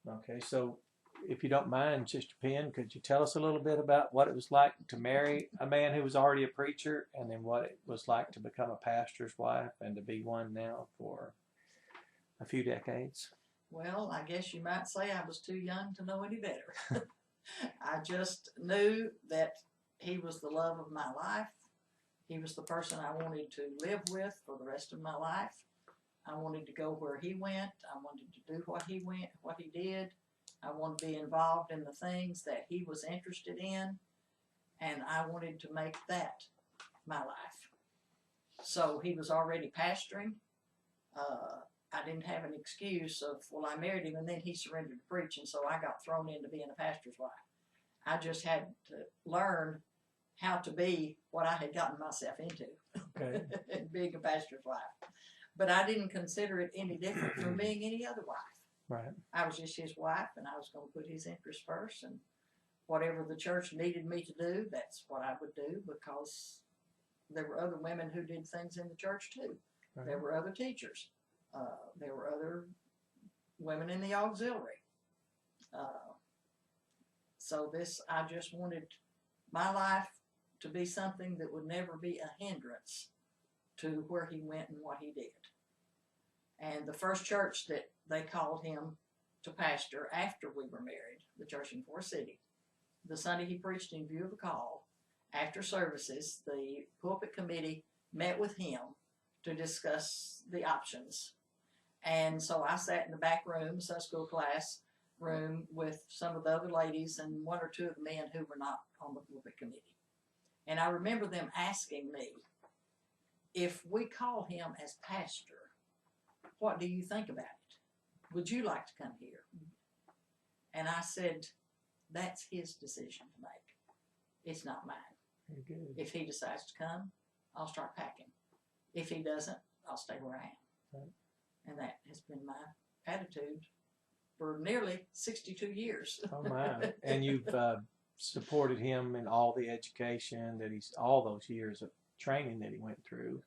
Okay, so if you don't mind, Sister Penn, could you tell us a little bit about what it was like to marry a man who was already a preacher, and then what it was like to become a pastor's wife and to be one now for a few decades? Well, I guess you might say I was too young to know any better. I just knew that he was the love of my life. He was the person I wanted to live with for the rest of my life. I wanted to go where he went. I wanted to do what he did. I wanted to be involved in the things that he was interested in, and I wanted to make that my life. So he was already pastoring. I didn't have an excuse of, well, I married him and then he surrendered to preaching, so I got thrown into being a pastor's wife. I just had to learn how to be what I had gotten myself into, Okay. being a pastor's wife. But I didn't consider it any different from being any other wife. Right. I was just his wife, and I was going to put his interests first, and whatever the church needed me to do, that's what I would do, because there were other women who did things in the church too. Right. There were other teachers. There were other women in the auxiliary. So I just wanted my life to be something that would never be a hindrance to where he went and what he did. And the first church that they called him to pastor after we were married, the church in Forest City, the Sunday he preached in view of a call, after services, the pulpit committee met with him to discuss the options. And so I sat in the back room, Sunday school class room, with some of the other ladies and one or two of the men who were not on the pulpit committee. And I remember them asking me, if we call him as pastor, what do you think about it? Would you like to come here? And I said, that's his decision to make. It's not mine. Very good. If he decides to come, I'll start packing. If he doesn't, I'll stay where I am. Right. And that has been my attitude for nearly 62 years. Oh my! And you've supported him in all the education that all those years of training that he went through.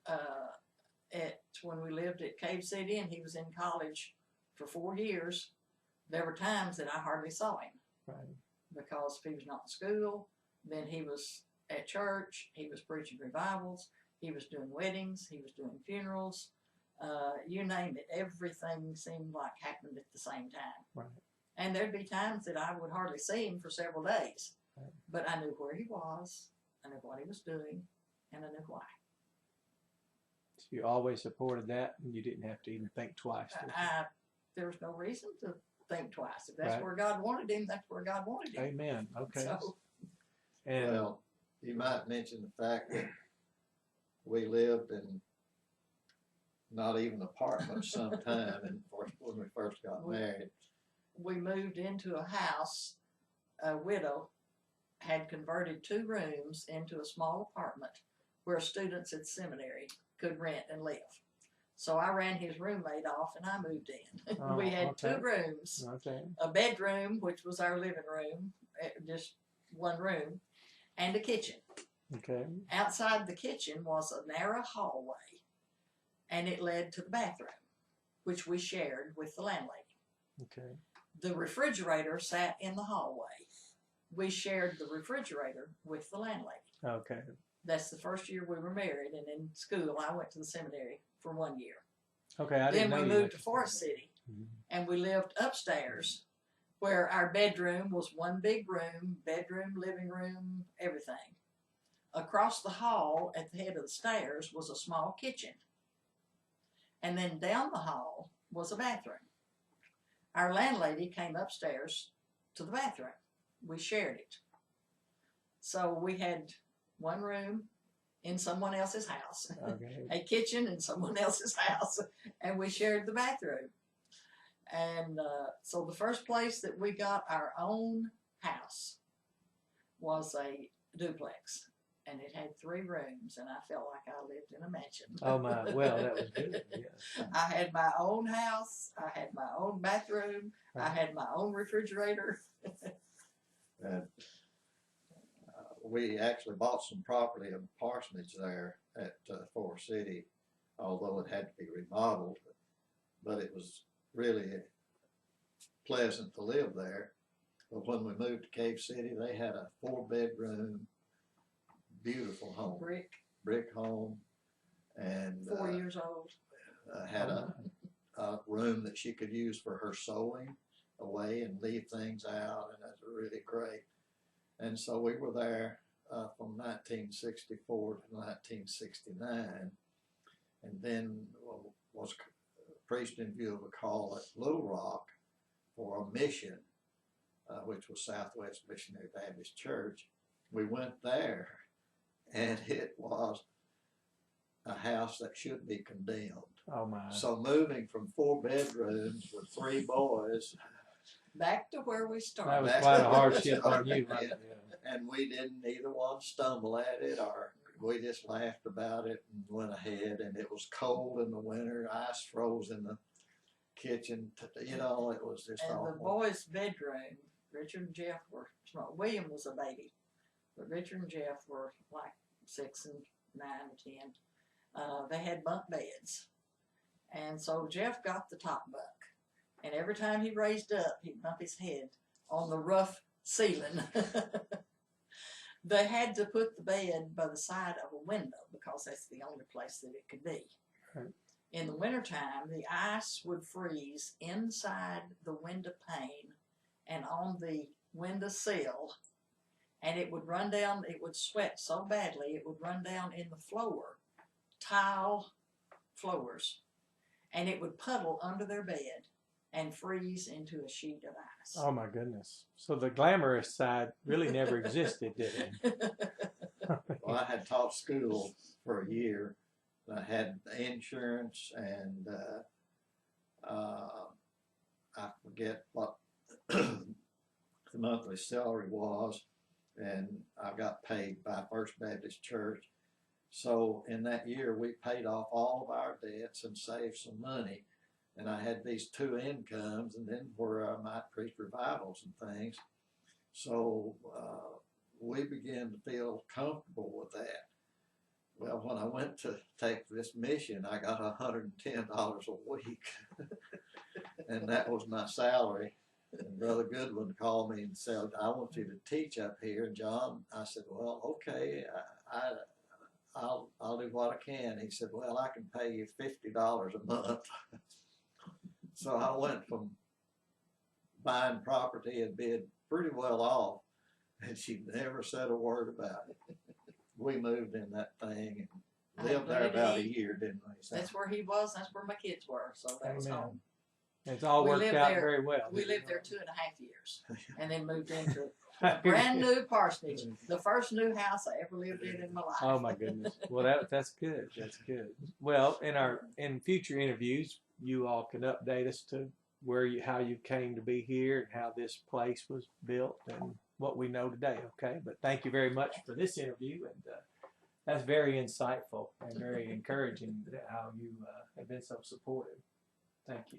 When we lived at Cave City and he was in college for 4 years, there were times that I hardly saw him. Right. Because if he was not in school, then he was at church, he was preaching revivals, he was doing weddings, he was doing funerals. You name it, everything seemed like happened at the same time. Right. And there'd be times that I would hardly see him for several days. Right. But I knew where he was, I knew what he was doing, and I knew why. So you always supported that, and you didn't have to even think twice. There was no reason to think twice. If that's Right. where God wanted him, that's where God wanted him. Amen. Okay. So, And well, you might mention the fact that we lived in not even apartment sometime, and when we first got married. We moved into a house. A widow had converted 2 rooms into a small apartment where students at seminary could rent and live. So I ran his roommate off and I moved in. Oh, we had okay. 2 rooms, okay. a bedroom, which was our living room, just one room, and a kitchen. Okay. Outside the kitchen was a narrow hallway, and it led to the bathroom, which we shared with the landlady. Okay. The refrigerator sat in the hallway. We shared the refrigerator with the landlady. Okay. That's the first year we were married, and in school I went to the seminary for 1 year. Okay. I Then didn't know we you moved went to Forest seminary. City, and we lived upstairs, where our bedroom was one big room, bedroom, living room, everything. Across the hall at the head of the stairs was a small kitchen. And then down the hall was a bathroom. Our landlady came upstairs to the bathroom. We shared it. So we had one room in someone else's house, Okay. a kitchen in someone else's house, and we shared the bathroom. And so the first place that we got our own house was a duplex. And it had 3 rooms, and I felt like I lived in a mansion. Oh my! Well, that was good. Yes. I had my own house. I had my own bathroom. Right. I had my own refrigerator. And we actually bought some property in parsonage there at Forest City, although it had to be remodeled. But it was really pleasant to live there. But when we moved to Cave City, they had a 4-bedroom, beautiful home, brick home, and 4 years old. had a room that she could use for her sewing away and leave things out, and that's really great. And so we were there from 1964 to 1969, and then was preached in view of a call at Little Rock for a mission, which was Southwest Missionary Baptist Church. We went there, and it was a house that should be condemned. Oh my. So moving from 4 bedrooms with 3 boys. Back to where we started. That was quite a hardship on you, right? And we didn't either one stumble at it, or we just laughed about it and went ahead. And it was cold in the winter, ice froze in the kitchen. You know, it was just and awful. the boys' bedroom, Richard and Jeff were small. William was a baby, but Richard and Jeff were like 6 and 9 and 10. They had bunk beds, and so Jeff got the top bunk. And every time he raised up, he'd bump his head on the rough ceiling. They had to put the bed by the side of a window because that's the only place that it could be. Right. In the wintertime, the ice would freeze inside the window pane and on the window sill, and it would run down, it would sweat so badly, it would run down in the floor, tile floors, and it would puddle under their bed and freeze into a sheet of ice. Oh my goodness. So the glamorous side really never existed, did it? Well, I had taught school for a year. I had insurance, and I forget what the monthly salary was, and I got paid by First Baptist Church. So in that year, we paid off all of our debts and saved some money. And I had these 2 incomes, and then where I might preach revivals and things. So we began to feel comfortable with that. Well, when I went to take this mission, I got $110 a week, and that was my salary. And Brother Goodwin called me and said, "I want you to teach up here." And John, I said, "Well, okay, I'll do what I can." He said, "Well, I can pay you $50 a month." So I went from buying property and being pretty well off, and she never said a word about it. We moved in that thing and lived there about a year, didn't we? So That's where he was. That's where my kids were. So that was Amen. home. It's all We worked lived out there- very well. We lived there 2.5 years, and then moved into a brand new parsonage. The first new house I ever lived in my life. Oh my goodness. Well, that's good. That's good. Well, in future interviews, you all can update us to how you came to be here and how this place was built and what we know today. Okay. But thank you very much for this interview, and that's very insightful and very encouraging how you have been so supportive. Thank you.